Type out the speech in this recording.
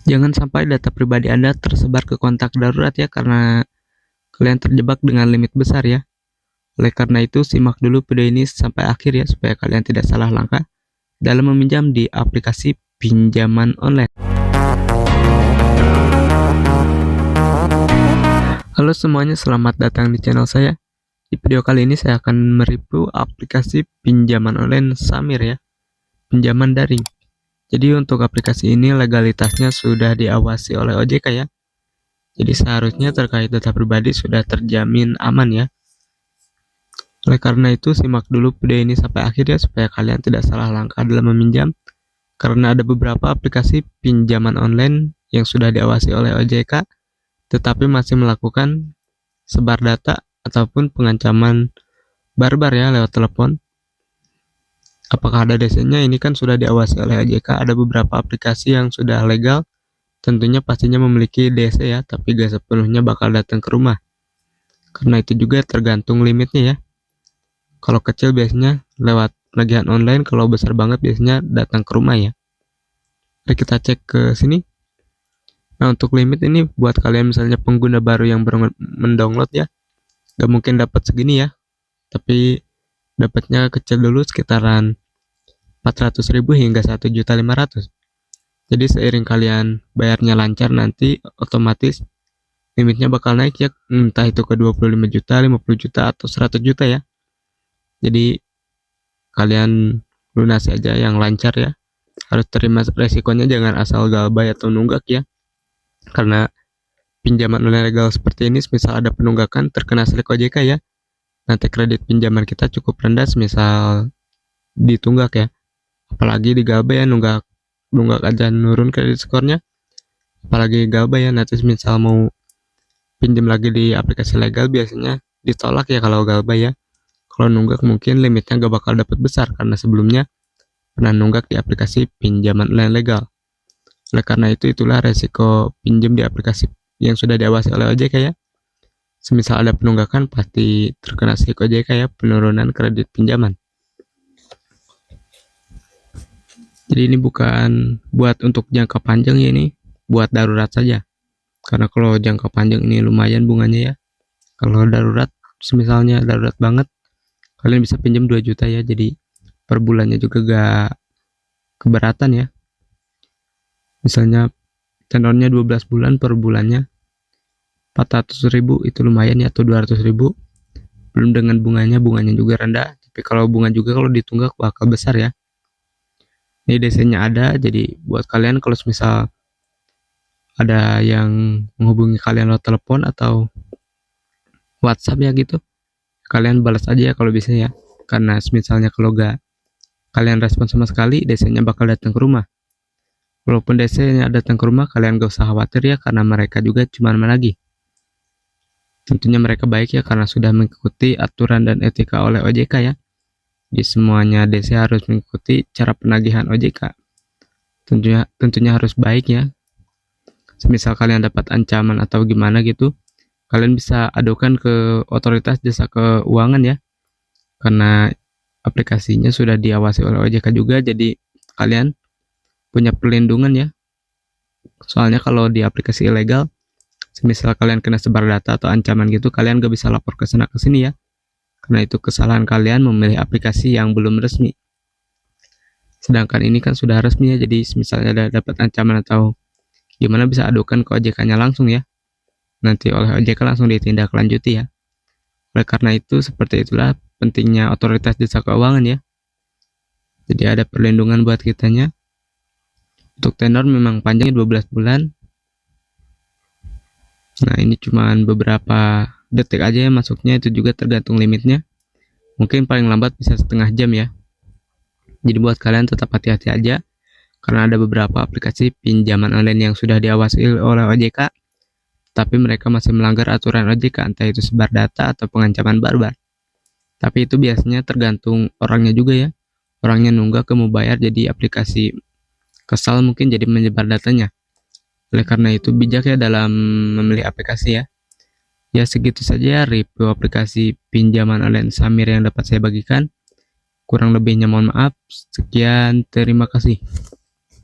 Jangan sampai data pribadi Anda tersebar ke kontak darurat ya, karena kalian terjebak dengan limit besar ya. Oleh karena itu, simak dulu video ini sampai akhir ya, supaya kalian tidak salah langkah dalam meminjam di aplikasi pinjaman online. Halo semuanya, selamat datang di channel saya. Di video kali ini saya akan mereview aplikasi pinjaman online Samir ya, pinjaman daring. Jadi untuk aplikasi ini legalitasnya sudah diawasi oleh OJK ya. Jadi seharusnya terkait data pribadi sudah terjamin aman ya. Oleh karena itu simak dulu video ini sampai akhir ya, supaya kalian tidak salah langkah dalam meminjam. Karena ada beberapa aplikasi pinjaman online yang sudah diawasi oleh OJK, tetapi masih melakukan sebar data ataupun pengancaman barbar ya lewat telepon. Apakah ada DC-nya? Ini kan sudah diawasi oleh OJK. Ada beberapa aplikasi yang sudah legal, tentunya pastinya memiliki DC ya, tapi gak sepenuhnya bakal datang ke rumah. Karena itu juga tergantung limitnya ya. Kalau kecil biasanya lewat penagihan online, kalau besar banget biasanya datang ke rumah ya. Mari kita cek ke sini. Nah, untuk limit ini buat kalian misalnya pengguna baru yang baru mendownload ya, gak mungkin dapat segini ya, tapi dapatnya kecil dulu sekitaran 400.000 hingga 1.500.000. Jadi seiring kalian bayarnya lancar, nanti otomatis limitnya bakal naik ya, entah itu ke 25 juta, 50 juta, atau 100 juta ya. Jadi kalian lunasi aja yang lancar ya. Harus terima resikonya, jangan asal galbay atau nunggak ya. Karena pinjaman online legal seperti ini, misal ada penunggakan terkena slik OJK ya, nanti kredit pinjaman kita cukup rendah misal ditunggak ya. Apalagi di galbay ya, nunggak aja nurun kredit skornya. Apalagi galbay ya, nanti misal mau pinjam lagi di aplikasi legal biasanya ditolak ya kalau galbay ya. Kalau nunggak mungkin limitnya gak bakal dapat besar karena sebelumnya pernah nunggak di aplikasi pinjaman online legal. Oleh karena itu, itulah resiko pinjam di aplikasi yang sudah diawasi oleh OJK ya. Semisal ada penunggakan, pasti terkena slik OJK ya, penurunan kredit pinjaman. Jadi ini bukan buat untuk jangka panjang ya, ini buat darurat saja. Karena kalau jangka panjang ini lumayan bunganya ya. Kalau darurat, misalnya darurat banget, kalian bisa pinjam 2 juta ya, jadi per bulannya juga gak keberatan ya. Misalnya tenornya 12 bulan, per bulannya 400.000, itu lumayan ya, atau 200.000. Belum dengan bunganya juga rendah, tapi kalau bunga juga kalau ditunggak bakal besar ya. Ini DC-nya ada, jadi buat kalian kalau misal ada yang menghubungi kalian lewat telepon atau WhatsApp ya gitu, kalian balas aja ya kalau bisa ya. Karena misalnya kalau gak kalian respon sama sekali, DC-nya bakal datang ke rumah. Walaupun DC-nya datang ke rumah, kalian gak usah khawatir ya, karena mereka juga cuma menagih. Tentunya mereka baik ya, karena sudah mengikuti aturan dan etika oleh OJK ya. Di semuanya DC harus mengikuti cara penagihan OJK. Tentunya harus baik ya. Semisal kalian dapat ancaman atau gimana gitu, kalian bisa adukan ke otoritas jasa keuangan ya. Karena aplikasinya sudah diawasi oleh OJK juga, jadi kalian punya perlindungan ya. Soalnya kalau di aplikasi ilegal, semisal kalian kena sebar data atau ancaman gitu, kalian gak bisa lapor ke sana ke sini ya. Karena itu kesalahan kalian memilih aplikasi yang belum resmi. Sedangkan ini kan sudah resmi ya, jadi misalnya ada dapat ancaman atau gimana, bisa adukan ke OJK-nya langsung ya. Nanti oleh OJK langsung ditindaklanjuti ya. Oleh karena itu, seperti itulah pentingnya otoritas jasa keuangan ya. Jadi ada perlindungan buat kitanya. Untuk tenor memang panjangnya 12 bulan. Nah, ini cuman beberapa detik aja ya masuknya, itu juga tergantung limitnya. Mungkin paling lambat bisa setengah jam ya. Jadi buat kalian tetap hati-hati aja, karena ada beberapa aplikasi pinjaman online yang sudah diawasi oleh OJK, tapi mereka masih melanggar aturan OJK, entah itu sebar data atau pengancaman barbar. Tapi itu biasanya tergantung orangnya juga ya. Orangnya nunggak ke mau bayar, jadi aplikasi kesal mungkin jadi menyebar datanya. Oleh karena itu bijak ya dalam memilih aplikasi ya. Ya segitu saja review aplikasi pinjaman online Samir yang dapat saya bagikan. Kurang lebihnya mohon maaf. Sekian, terima kasih.